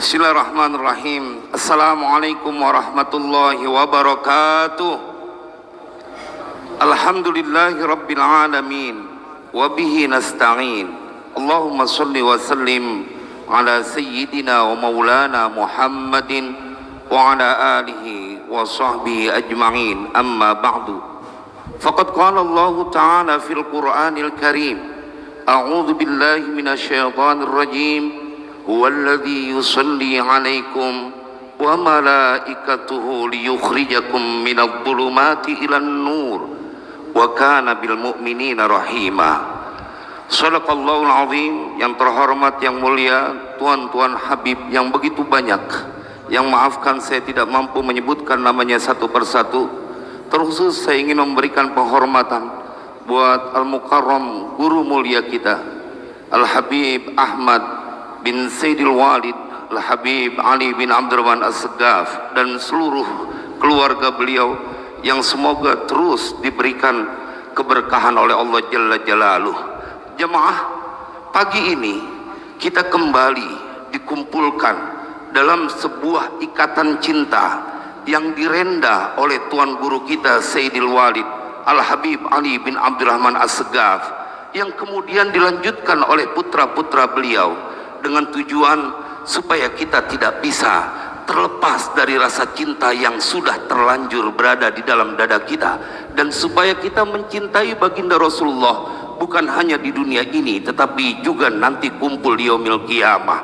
Bismillahirrahmanirrahim. Assalamualaikum warahmatullahi wabarakatuh. Alhamdulillahi rabbil alamin. Wabihi nasta'in. Allahumma salli wa sallim ala sayyidina wa maulana Muhammadin wa ala alihi wa sahbihi ajma'in. Amma ba'du. Faqad qala Allah ta'ala fil Qur'anil Karim. A'udzu billahi minasyaitonir rajim. Huwallazi yusalli 'alaikum wa malaikatuhu liyukhrijakum minadh dhulumati ilan nur wa kana bil mu'minina rahima. Shadaqallahul azim. Yang terhormat, yang mulia, tuan-tuan Habib yang begitu banyak, yang maafkan saya tidak mampu menyebutkan namanya satu persatu. Terkhusus saya ingin memberikan penghormatan buat Al-Mukarram guru mulia kita Al-Habib Ahmad bin Sayyidil Walid Al-Habib Ali bin Abdurrahman As-Segaf dan seluruh keluarga beliau yang semoga terus diberikan keberkahan oleh Allah Jalla Jalaluh. Jemaah, pagi ini kita kembali dikumpulkan dalam sebuah ikatan cinta yang direnda oleh tuan guru kita Sayyidil Walid Al-Habib Ali bin Abdurrahman As-Segaf, yang kemudian dilanjutkan oleh putra-putra beliau dengan tujuan supaya kita tidak bisa terlepas dari rasa cinta yang sudah terlanjur berada di dalam dada kita, dan supaya kita mencintai baginda Rasulullah bukan hanya di dunia ini tetapi juga nanti kumpul di yaumil qiyamah.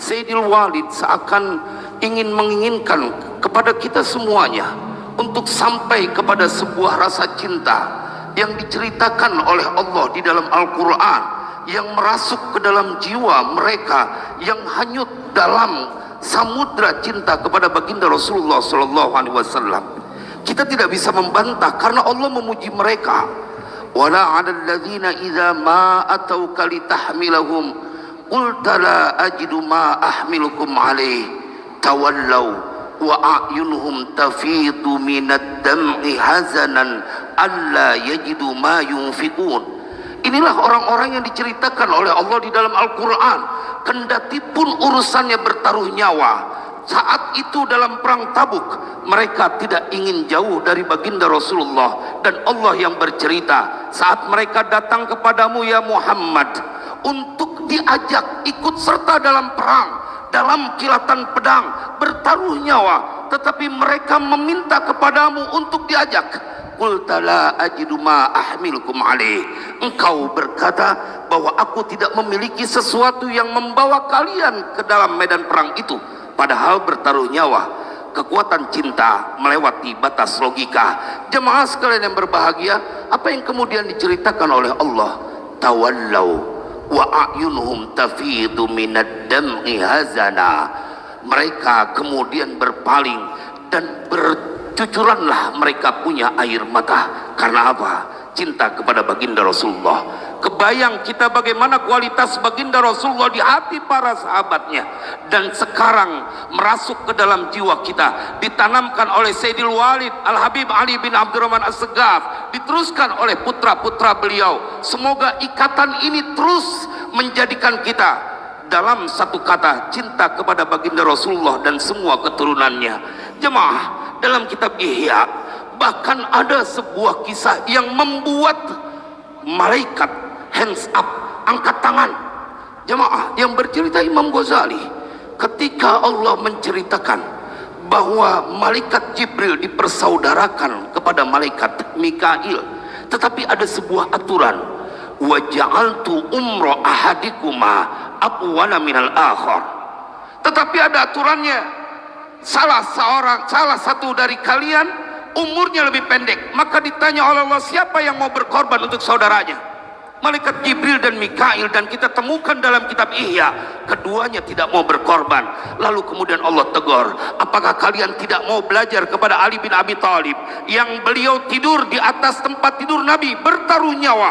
Sayyidil Walid seakan ingin menginginkan kepada kita semuanya untuk sampai kepada sebuah rasa cinta yang diceritakan oleh Allah di dalam Al-Quran, yang merasuk ke dalam jiwa mereka yang hanyut dalam samudra cinta kepada baginda Rasulullah SAW. Kita tidak bisa membantah karena Allah memuji mereka. Wala 'alal ladzina idza ma atauka litahmilahum qulta la ajidu ma ahmilukum alaih tawallaw wa a'yunuhum tafidu minad dam'i hazanan alla yajidu ma yunfiqun. Inilah orang-orang yang diceritakan oleh Allah di dalam Al-Quran. Kendati pun urusannya bertaruh nyawa, saat itu dalam perang Tabuk mereka tidak ingin jauh dari baginda Rasulullah. Dan Allah yang bercerita, saat mereka datang kepadamu ya Muhammad untuk diajak ikut serta dalam perang, dalam kilatan pedang, bertaruh nyawa, tetapi mereka meminta kepadamu untuk diajak. Qulta la ajidu ma ahmilukum alaih. Engkau berkata bahwa aku tidak memiliki sesuatu yang membawa kalian ke dalam medan perang itu, padahal bertaruh nyawa. Kekuatan cinta melewati batas logika. Jemaah sekalian yang berbahagia, apa yang kemudian diceritakan oleh Allah? Tawallau wa a'yunuhum tafidu minad dam'i hazana. Mereka kemudian berpaling dan cucuranlah mereka punya air mata. Karena apa? Cinta kepada baginda Rasulullah. Kebayang kita bagaimana kualitas baginda Rasulullah di hati para sahabatnya, dan sekarang merasuk ke dalam jiwa kita, ditanamkan oleh Sayyidil Walid Al-Habib Ali bin Abdurrahman As-Segaf, diteruskan oleh putra-putra beliau. Semoga ikatan ini terus menjadikan kita dalam satu kata, cinta kepada baginda Rasulullah dan semua keturunannya. Jemaah, dalam kitab Ihya bahkan ada sebuah kisah yang membuat malaikat hands up, angkat tangan. Jemaah, yang bercerita Imam Ghazali ketika Allah menceritakan bahwa malaikat Jibril dipersaudarakan kepada malaikat Mikail, tetapi ada sebuah aturan, wa ja'altu umra ahadikuma aqwana minal akhar. Tetapi ada aturannya, salah satu dari kalian umurnya lebih pendek, maka ditanya oleh Allah, siapa yang mau berkorban untuk saudaranya? Malaikat Jibril dan Mikail, dan kita temukan dalam kitab Ihya keduanya tidak mau berkorban. Lalu kemudian Allah tegur, apakah kalian tidak mau belajar kepada Ali bin Abi Thalib yang beliau tidur di atas tempat tidur Nabi bertaruh nyawa?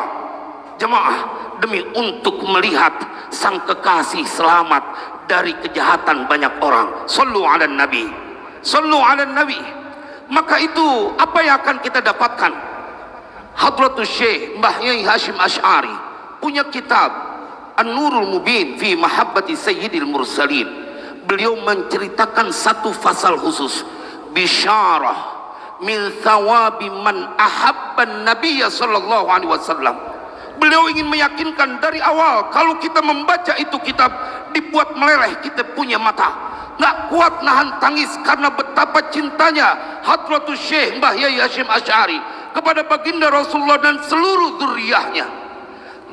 Jemaah, demi untuk melihat sang kekasih selamat dari kejahatan banyak orang. Sallu ala nabi, sallu ala nabi. Maka itu apa yang akan kita dapatkan? Hadratus Syekh Mbah Yai Hashim Asy'ari punya kitab An-Nurul Mubin fi Mahabbati Sayyidil Mursalin. beliau menceritakan satu pasal khusus, bisyarah min thawabi man ahabban nabiyya sallallahu alaihi wasallam. Beliau ingin meyakinkan dari awal, kalau kita membaca itu kitab, dibuat meleleh kita punya mata, nggak kuat nahan tangis karena betapa cintanya Hadratus Syekh Mbah Yai Hasyim Asy'ari kepada baginda Rasulullah dan seluruh zuriyahnya.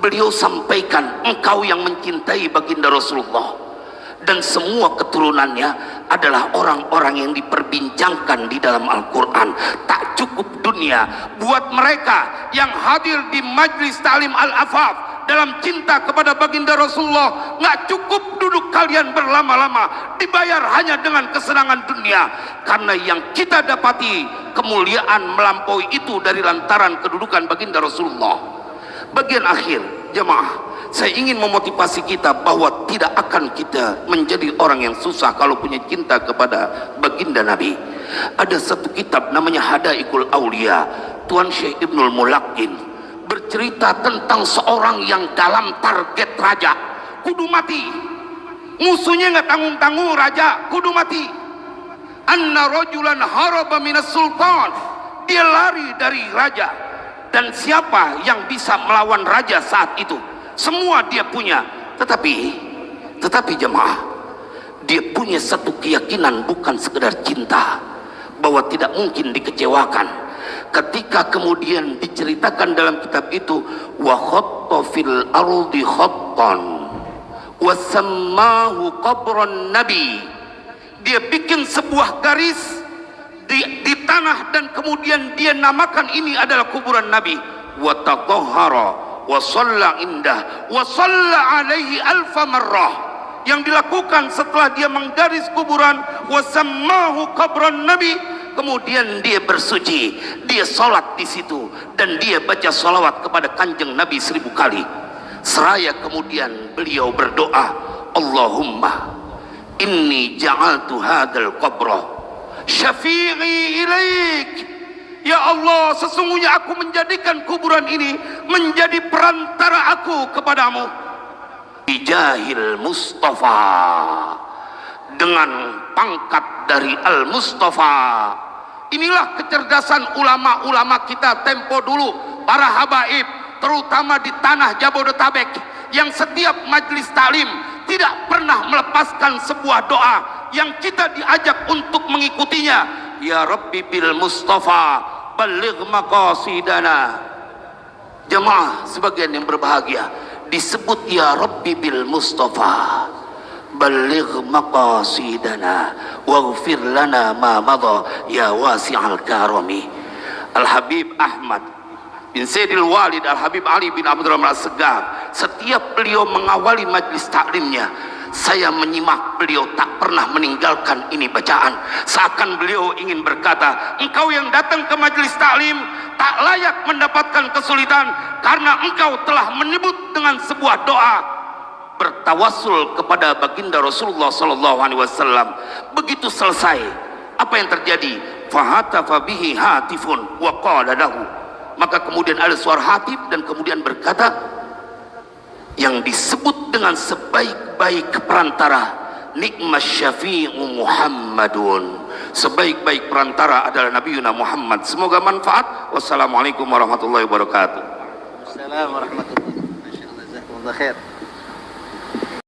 Beliau sampaikan, engkau yang mencintai baginda Rasulullah dan semua keturunannya adalah orang-orang yang diperbincangkan di dalam Al-Quran. Tak cukup dunia buat mereka yang hadir di Majlis Ta'lim Al-Afaf dalam cinta kepada baginda Rasulullah. Nggak cukup duduk kalian berlama-lama dibayar hanya dengan kesenangan dunia, karena yang kita dapati kemuliaan melampaui itu dari lantaran kedudukan baginda Rasulullah. Bagian akhir, jemaah, saya ingin memotivasi kita bahwa tidak akan kita menjadi orang yang susah kalau punya cinta kepada baginda Nabi. Ada satu kitab namanya Hadaikul Aulia, Tuan Syekh Ibnul Mulaqqin, bercerita tentang seorang yang dalam target raja kudu mati. Musuhnya nggak tanggung-tanggung, raja kudu mati. Anna rajulan haraba minas sultan, dia lari dari raja. Dan siapa yang bisa melawan raja saat itu? Semua dia punya, tetapi jemaah, dia punya satu keyakinan, bukan sekedar cinta, bahwa tidak mungkin dikecewakan. Ketika kemudian diceritakan dalam kitab itu, wa khatta fil ardi khattan wa sammahu qabran nabi, dia bikin sebuah garis di tanah dan kemudian dia namakan ini adalah kuburan Nabi. Wa tatahhara wa shalla indah wa shalla alaihi alfa marrah, yang dilakukan setelah dia menggaris kuburan wa sammahu qabran nabi, kemudian dia bersuci, dia salat di situ dan dia baca salawat kepada kanjeng Nabi 1000 kali. Seraya kemudian beliau berdoa, Allahumma inni ja'altu hadzal qabra syafi'i ilaik. Ya Allah, sesungguhnya aku menjadikan kuburan ini menjadi perantara aku kepadamu. Bijahil Mustafa, dengan pangkat dari Al-Mustafa. Inilah kecerdasan ulama-ulama kita tempo dulu, para habaib, terutama di tanah Jabodetabek, yang setiap majlis taklim tidak pernah melepaskan sebuah doa yang kita diajak untuk mengikutinya. Ya Rabbi bil Mustafa baligh maqasidana. Jemaah sebagian yang berbahagia, disebut ya Rabbi bil Mustafa baligh maqasidana waghfir lana ma madha ya wasi'al karami. Al-Habib Ahmad bin Sayyidil Walid Al-Habib Ali bin Abdurrahman As-Segaf, setiap beliau mengawali majlis taklimnya, saya menyimak beliau tak pernah meninggalkan ini bacaan, seakan beliau ingin berkata, engkau yang datang ke majlis taklim tak layak mendapatkan kesulitan karena engkau telah menyebut dengan sebuah doa bertawassul kepada baginda Rasulullah sallallahu alaihi wasallam. Begitu selesai, apa yang terjadi? Fahatafa bihi hatifun wa qala lahu, maka kemudian ada suara hatib dan kemudian berkata, yang disebut dengan sebaik-baik perantara, nikmas syafi'u Muhammadun, sebaik-baik perantara adalah Nabiuna Muhammad. Semoga manfaat. Wassalamualaikum warahmatullahi wabarakatuh. Assalamualaikum warahmatullahi wabarakatuh. Jazakumullah khair.